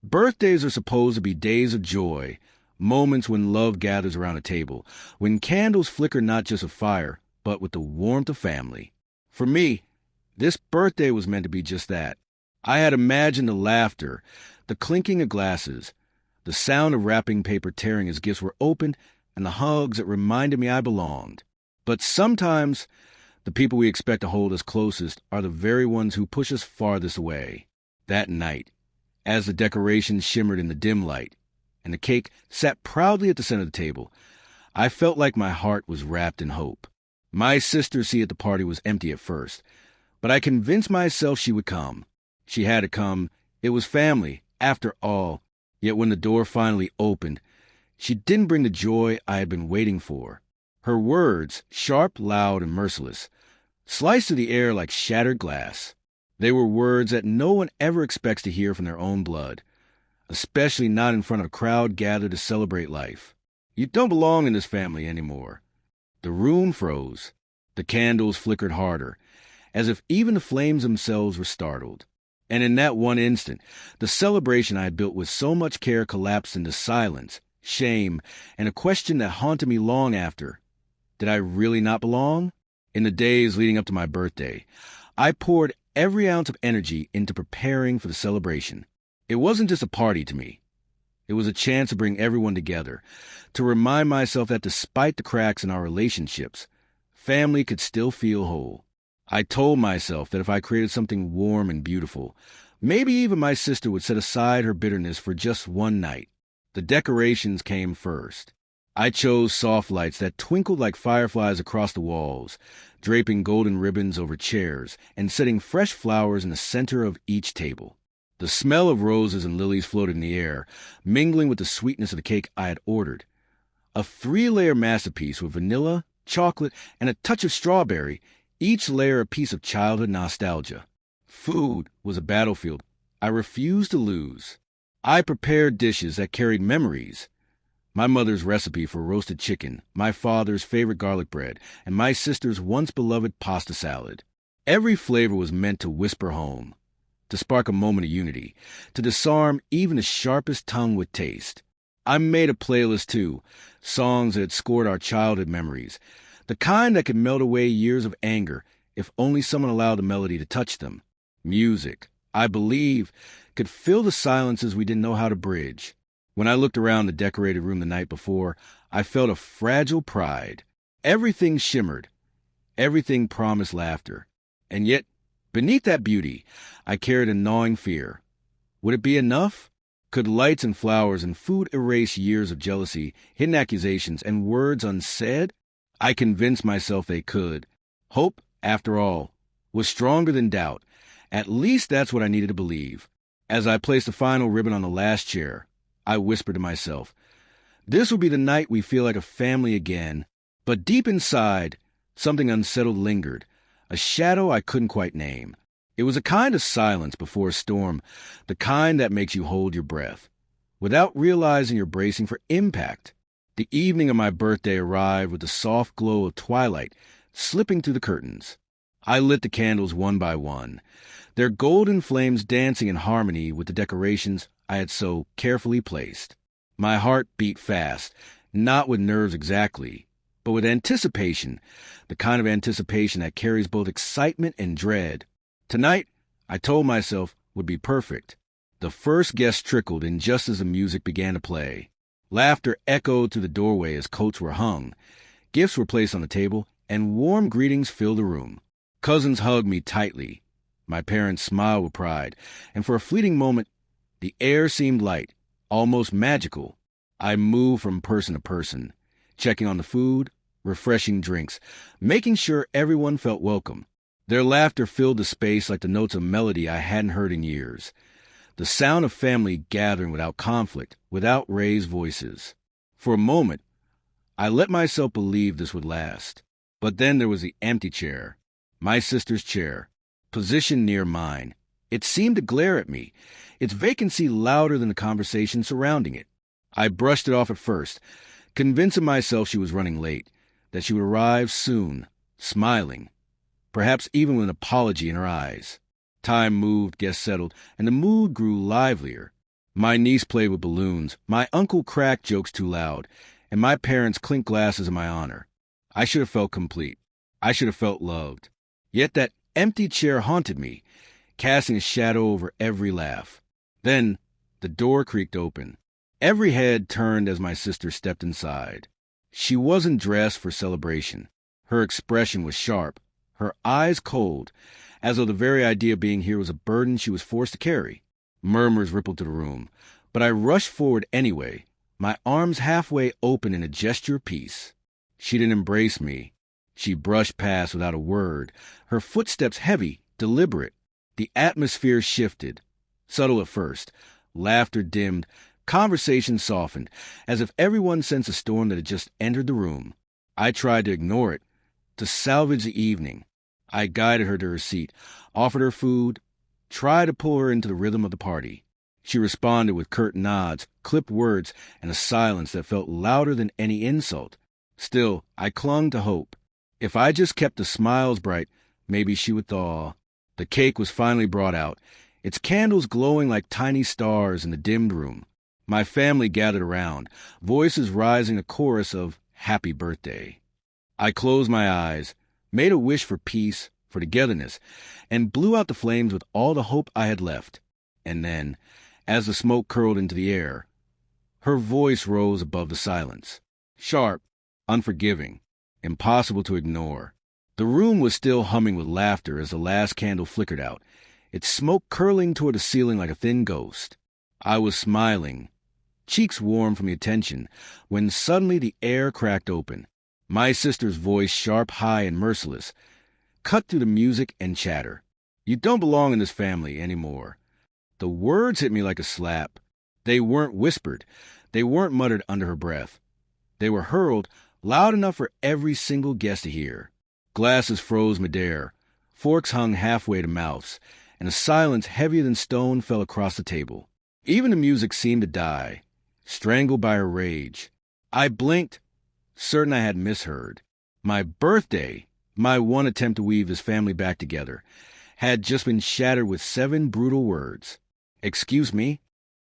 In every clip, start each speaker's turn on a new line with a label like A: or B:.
A: Birthdays are supposed to be days of joy, moments when love gathers around a table, when candles flicker not just with fire, but with the warmth of family. For me, this birthday was meant to be just that. I had imagined the laughter, the clinking of glasses, the sound of wrapping paper tearing as gifts were opened, and the hugs that reminded me I belonged. But sometimes, the people we expect to hold us closest are the very ones who push us farthest away. That night, as the decorations shimmered in the dim light, and the cake sat proudly at the center of the table, I felt like my heart was wrapped in hope. My sister's seat at the party was empty at first, but I convinced myself she would come. She had to come. It was family, after all. Yet when the door finally opened, she didn't bring the joy I had been waiting for. Her words, sharp, loud, and merciless, sliced through the air like shattered glass. They were words that no one ever expects to hear from their own blood, especially not in front of a crowd gathered to celebrate life. You don't belong in this family anymore. The room froze. The candles flickered harder, as if even the flames themselves were startled. And in that one instant, the celebration I had built with so much care collapsed into silence, shame, and a question that haunted me long after. Did I really not belong? In the days leading up to my birthday, I poured every ounce of energy into preparing for the celebration. It wasn't just a party to me. It was a chance to bring everyone together, to remind myself that despite the cracks in our relationships, family could still feel whole. I told myself that if I created something warm and beautiful, maybe even my sister would set aside her bitterness for just one night. The decorations came first. I chose soft lights that twinkled like fireflies across the walls, draping golden ribbons over chairs and setting fresh flowers in the center of each table. The smell of roses and lilies floated in the air, mingling with the sweetness of the cake I had ordered. A 3-layer masterpiece with vanilla, chocolate, and a touch of strawberry, each layer a piece of childhood nostalgia. Food was a battlefield I refused to lose. I prepared dishes that carried memories. My mother's recipe for roasted chicken, my father's favorite garlic bread, and my sister's once-beloved pasta salad. Every flavor was meant to whisper home, to spark a moment of unity, to disarm even the sharpest tongue with taste. I made a playlist, too, songs that had scored our childhood memories, the kind that could melt away years of anger if only someone allowed the melody to touch them. Music, I believe, could fill the silences we didn't know how to bridge. When I looked around the decorated room the night before, I felt a fragile pride. Everything shimmered. Everything promised laughter. And yet, beneath that beauty, I carried a gnawing fear. Would it be enough? Could lights and flowers and food erase years of jealousy, hidden accusations, and words unsaid? I convinced myself they could. Hope, after all, was stronger than doubt. At least that's what I needed to believe. As I placed the final ribbon on the last chair, I whispered to myself, this will be the night we feel like a family again. But deep inside, something unsettled lingered, a shadow I couldn't quite name. It was a kind of silence before a storm, the kind that makes you hold your breath, without realizing you're bracing for impact. The evening of my birthday arrived with the soft glow of twilight slipping through the curtains. I lit the candles one by one, their golden flames dancing in harmony with the decorations I had so carefully placed. My heart beat fast, not with nerves exactly, but with anticipation, the kind of anticipation that carries both excitement and dread. Tonight, I told myself, would be perfect. The first guest trickled in just as the music began to play. Laughter echoed through the doorway as coats were hung. Gifts were placed on the table, and warm greetings filled the room. Cousins hugged me tightly. My parents smiled with pride, and for a fleeting moment, the air seemed light, almost magical. I moved from person to person, checking on the food, refreshing drinks, making sure everyone felt welcome. Their laughter filled the space like the notes of melody I hadn't heard in years. The sound of family gathering without conflict, without raised voices. For a moment, I let myself believe this would last. But then there was the empty chair, my sister's chair, positioned near mine. It seemed to glare at me, its vacancy louder than the conversation surrounding it. I brushed it off at first, convincing myself she was running late, that she would arrive soon, smiling, perhaps even with an apology in her eyes. Time moved, guests settled, and the mood grew livelier. My niece played with balloons, my uncle cracked jokes too loud, and my parents clinked glasses in my honor. I should have felt complete. I should have felt loved. Yet that empty chair haunted me, casting a shadow over every laugh. Then the door creaked open. Every head turned as my sister stepped inside. She wasn't dressed for celebration. Her expression was sharp, her eyes cold, as though the very idea of being here was a burden she was forced to carry. Murmurs rippled through the room, but I rushed forward anyway, my arms halfway open in a gesture of peace. She didn't embrace me. She brushed past without a word, her footsteps heavy, deliberate. The atmosphere shifted, subtle at first. Laughter dimmed, conversation softened, as if everyone sensed a storm that had just entered the room. I tried to ignore it, to salvage the evening. I guided her to her seat, offered her food, tried to pull her into the rhythm of the party. She responded with curt nods, clipped words, and a silence that felt louder than any insult. Still, I clung to hope. If I just kept the smiles bright, maybe she would thaw. The cake was finally brought out, its candles glowing like tiny stars in the dimmed room. My family gathered around, voices rising a chorus of happy birthday. I closed my eyes, made a wish for peace, for togetherness, and blew out the flames with all the hope I had left. And then, as the smoke curled into the air, her voice rose above the silence. Sharp, unforgiving, impossible to ignore. The room was still humming with laughter as the last candle flickered out, its smoke curling toward the ceiling like a thin ghost. I was smiling, cheeks warm from the attention, when suddenly the air cracked open. My sister's voice, sharp, high, and merciless, cut through the music and chatter. You don't belong in this family anymore. The words hit me like a slap. They weren't whispered. They weren't muttered under her breath. They were hurled loud enough for every single guest to hear. Glasses froze midair, forks hung halfway to mouths, and a silence heavier than stone fell across the table. Even the music seemed to die, strangled by her rage. I blinked, certain I had misheard. My birthday, my one attempt to weave this family back together, had just been shattered with 7 brutal words. Excuse me?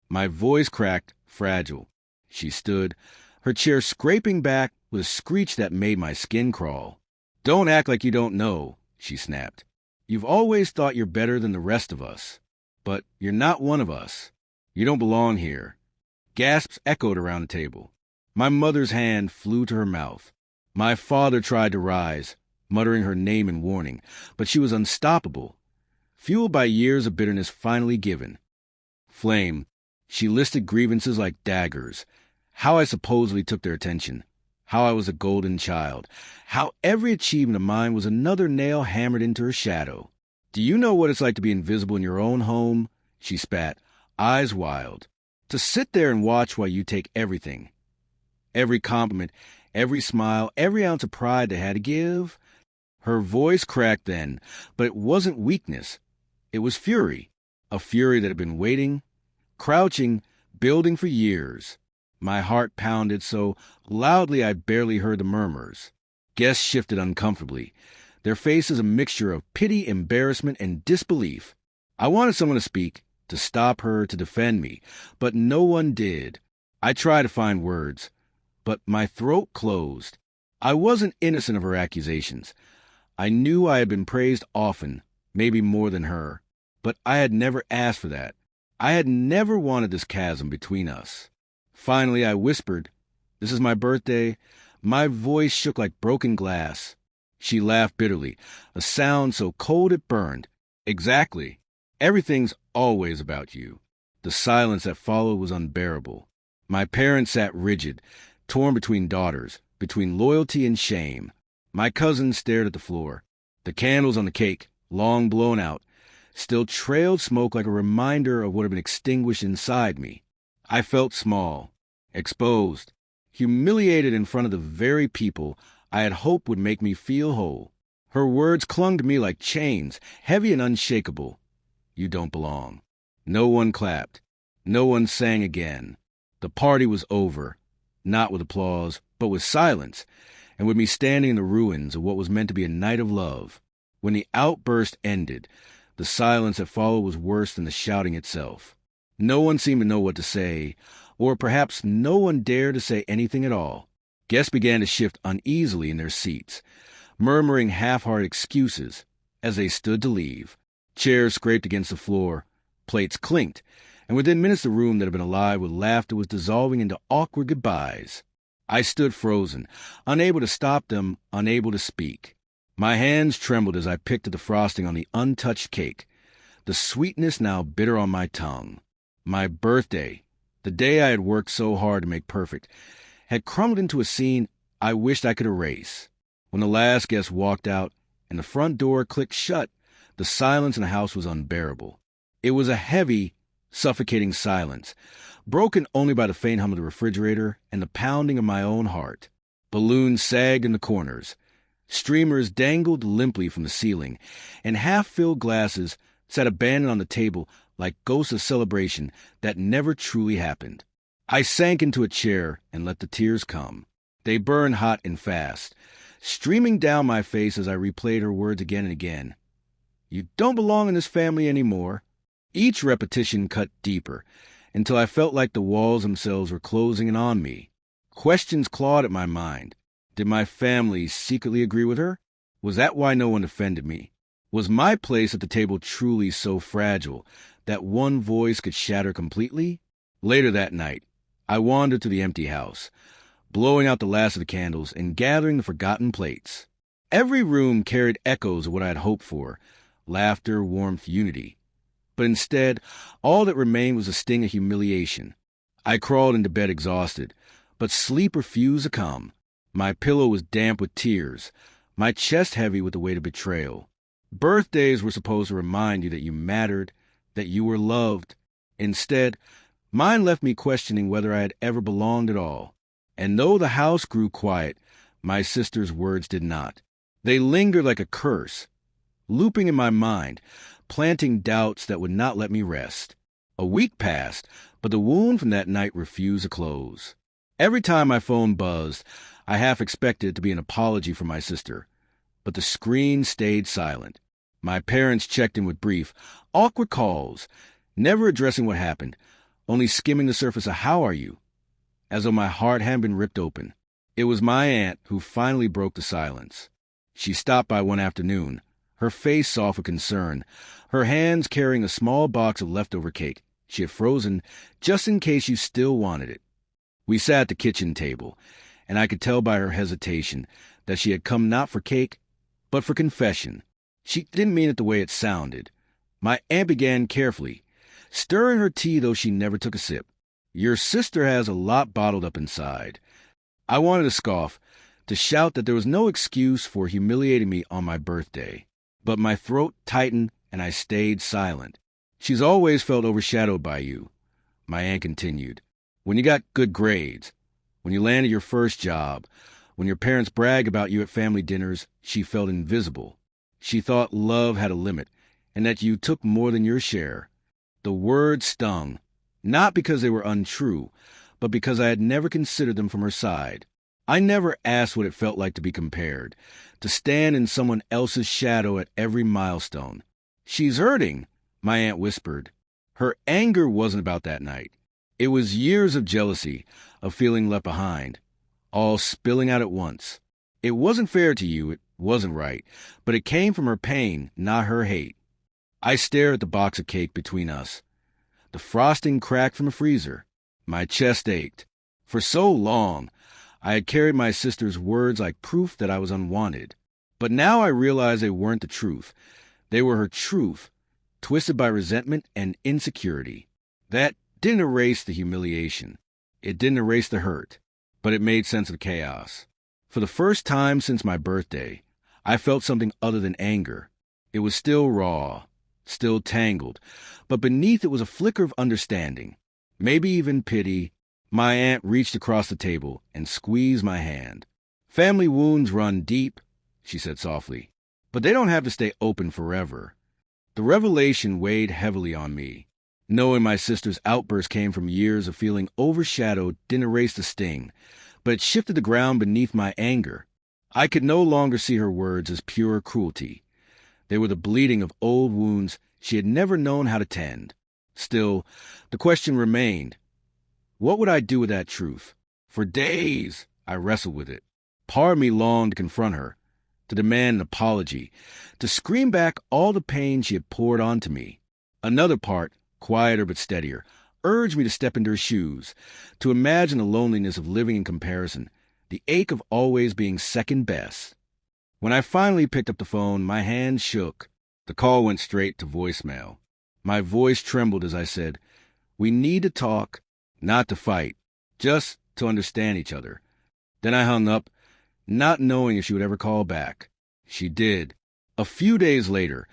A: My voice cracked, fragile. She stood, her chair scraping back with a screech that made my skin crawl. Don't act like you don't know, she snapped. You've always thought you're better than the rest of us. But you're not one of us. You don't belong here. Gasps echoed around the table. My mother's hand flew to her mouth. My father tried to rise, muttering her name in warning, but she was unstoppable, fueled by years of bitterness finally given. Flame, she listed grievances like daggers, how I supposedly took their attention, how I was a golden child, how every achievement of mine was another nail hammered into her shadow. Do you know what it's like to be invisible in your own home? She spat, eyes wild. To sit there and watch while you take everything. Every compliment, every smile, every ounce of pride they had to give. Her voice cracked then, but it wasn't weakness. It was fury, a fury that had been waiting, crouching, building for years. My heart pounded so loudly I barely heard the murmurs. Guests shifted uncomfortably, their faces a mixture of pity, embarrassment, and disbelief. I wanted someone to speak, to stop her, to defend me, but no one did. I tried to find words, but my throat closed. I wasn't innocent of her accusations. I knew I had been praised often, maybe more than her, but I had never asked for that. I had never wanted this chasm between us. Finally, I whispered, "This is my birthday." My voice shook like broken glass. She laughed bitterly, a sound so cold it burned. Exactly. Everything's always about you. The silence that followed was unbearable. My parents sat rigid, torn between daughters, between loyalty and shame. My cousins stared at the floor. The candles on the cake, long blown out, still trailed smoke like a reminder of what had been extinguished inside me. I felt small, exposed, humiliated in front of the very people I had hoped would make me feel whole. Her words clung to me like chains, heavy and unshakable. You don't belong. No one clapped. No one sang again. The party was over, not with applause, but with silence, and with me standing in the ruins of what was meant to be a night of love. When the outburst ended, the silence that followed was worse than the shouting itself. No one seemed to know what to say, or perhaps no one dared to say anything at all. Guests began to shift uneasily in their seats, murmuring half-hearted excuses as they stood to leave. Chairs scraped against the floor, plates clinked, and within minutes the room that had been alive with laughter was dissolving into awkward goodbyes. I stood frozen, unable to stop them, unable to speak. My hands trembled as I picked at the frosting on the untouched cake, the sweetness now bitter on my tongue. My birthday, the day I had worked so hard to make perfect, had crumbled into a scene I wished I could erase. When the last guest walked out and the front door clicked shut, the silence in the house was unbearable. It was a heavy, suffocating silence, broken only by the faint hum of the refrigerator and the pounding of my own heart. Balloons sagged in the corners. Streamers dangled limply from the ceiling, and half-filled glasses sat abandoned on the table like ghosts of celebration that never truly happened. I sank into a chair and let the tears come. They burned hot and fast, streaming down my face as I replayed her words again and again. "You don't belong in this family anymore." Each repetition cut deeper, until I felt like the walls themselves were closing in on me. Questions clawed at my mind. Did my family secretly agree with her? Was that why no one defended me? Was my place at the table truly so fragile that one voice could shatter completely? Later that night, I wandered to the empty house, blowing out the last of the candles and gathering the forgotten plates. Every room carried echoes of what I had hoped for: laughter, warmth, unity. But instead, all that remained was a sting of humiliation. I crawled into bed exhausted, but sleep refused to come. My pillow was damp with tears, my chest heavy with the weight of betrayal. Birthdays were supposed to remind you that you mattered, that you were loved. Instead, mine left me questioning whether I had ever belonged at all. And though the house grew quiet, my sister's words did not. They lingered like a curse, looping in my mind, planting doubts that would not let me rest. A week passed, but the wound from that night refused to close. Every time my phone buzzed, I half expected it to be an apology from my sister, but the screen stayed silent. My parents checked in with brief, awkward calls, never addressing what happened, only skimming the surface of "how are you?" as though my heart hadn't been ripped open. It was my aunt who finally broke the silence. She stopped by one afternoon, her face soft with concern, her hands carrying a small box of leftover cake she had frozen just in case you still wanted it. We sat at the kitchen table, and I could tell by her hesitation that she had come not for cake, but for confession. She didn't mean it the way it sounded. My aunt began carefully, stirring her tea though she never took a sip. "Your sister has a lot bottled up inside." I wanted to scoff, to shout that there was no excuse for humiliating me on my birthday. But my throat tightened and I stayed silent. "She's always felt overshadowed by you," my aunt continued. "When you got good grades, when you landed your first job, when your parents bragged about you at family dinners, she felt invisible. She thought love had a limit and that you took more than your share." The words stung, not because they were untrue, but because I had never considered them from her side. I never asked what it felt like to be compared, to stand in someone else's shadow at every milestone. "She's hurting," my aunt whispered. Her anger wasn't about that night. It was years of jealousy, of feeling left behind, all spilling out at once. It wasn't fair to you, it wasn't right, but it came from her pain, not her hate. I stared at the box of cake between us. The frosting cracked from the freezer. My chest ached. For so long, I had carried my sister's words like proof that I was unwanted. But now I realized they weren't the truth. They were her truth, twisted by resentment and insecurity. That didn't erase the humiliation. It didn't erase the hurt, but it made sense of the chaos. For the first time since my birthday, I felt something other than anger. It was still raw, still tangled, but beneath it was a flicker of understanding, maybe even pity. My aunt reached across the table and squeezed my hand. "Family wounds run deep," she said softly, "but they don't have to stay open forever." The revelation weighed heavily on me. Knowing my sister's outburst came from years of feeling overshadowed didn't erase the sting, but it shifted the ground beneath my anger. I could no longer see her words as pure cruelty. They were the bleeding of old wounds she had never known how to tend. Still, the question remained, what would I do with that truth? For days, I wrestled with it. Part of me longed to confront her, to demand an apology, to scream back all the pain she had poured onto me. Another part, quieter but steadier, urged me to step into her shoes, to imagine the loneliness of living in comparison, the ache of always being second best. When I finally picked up the phone, my hand shook. The call went straight to voicemail. My voice trembled as I said, "We need to talk, not to fight, just to understand each other." Then I hung up, not knowing if she would ever call back. She did. A few days later,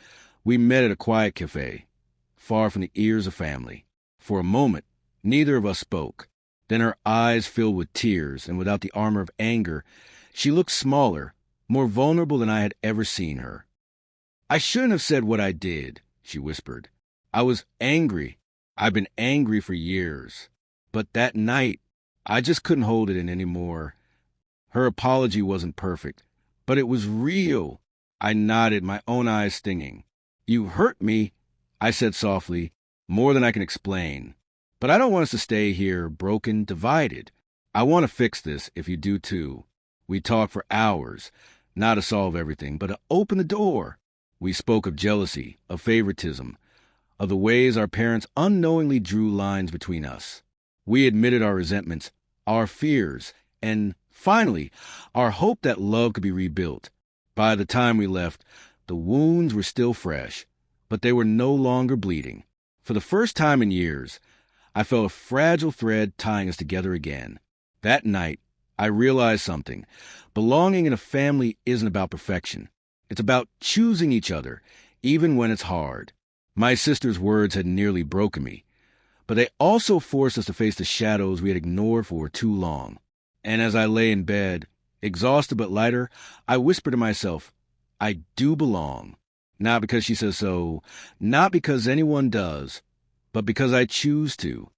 A: we met at a quiet cafe, far from the ears of family. For a moment, neither of us spoke. Then her eyes filled with tears, and without the armor of anger, she looked smaller, more vulnerable than I had ever seen her. "I shouldn't have said what I did," she whispered. "I was angry. I've been angry for years. But that night, I just couldn't hold it in anymore." Her apology wasn't perfect, but it was real. I nodded, my own eyes stinging. "You hurt me," I said softly, "more than I can explain. But I don't want us to stay here, broken, divided. I want to fix this, if you do too." We talked for hours, not to solve everything, but to open the door. We spoke of jealousy, of favoritism, of the ways our parents unknowingly drew lines between us. We admitted our resentments, our fears, and finally, our hope that love could be rebuilt. By the time we left, the wounds were still fresh, but they were no longer bleeding. For the first time in years, I felt a fragile thread tying us together again. That night, I realized something. Belonging in a family isn't about perfection. It's about choosing each other, even when it's hard. My sister's words had nearly broken me, but they also forced us to face the shadows we had ignored for too long. And as I lay in bed, exhausted but lighter, I whispered to myself, I do belong. Not because she says so, not because anyone does, but because I choose to.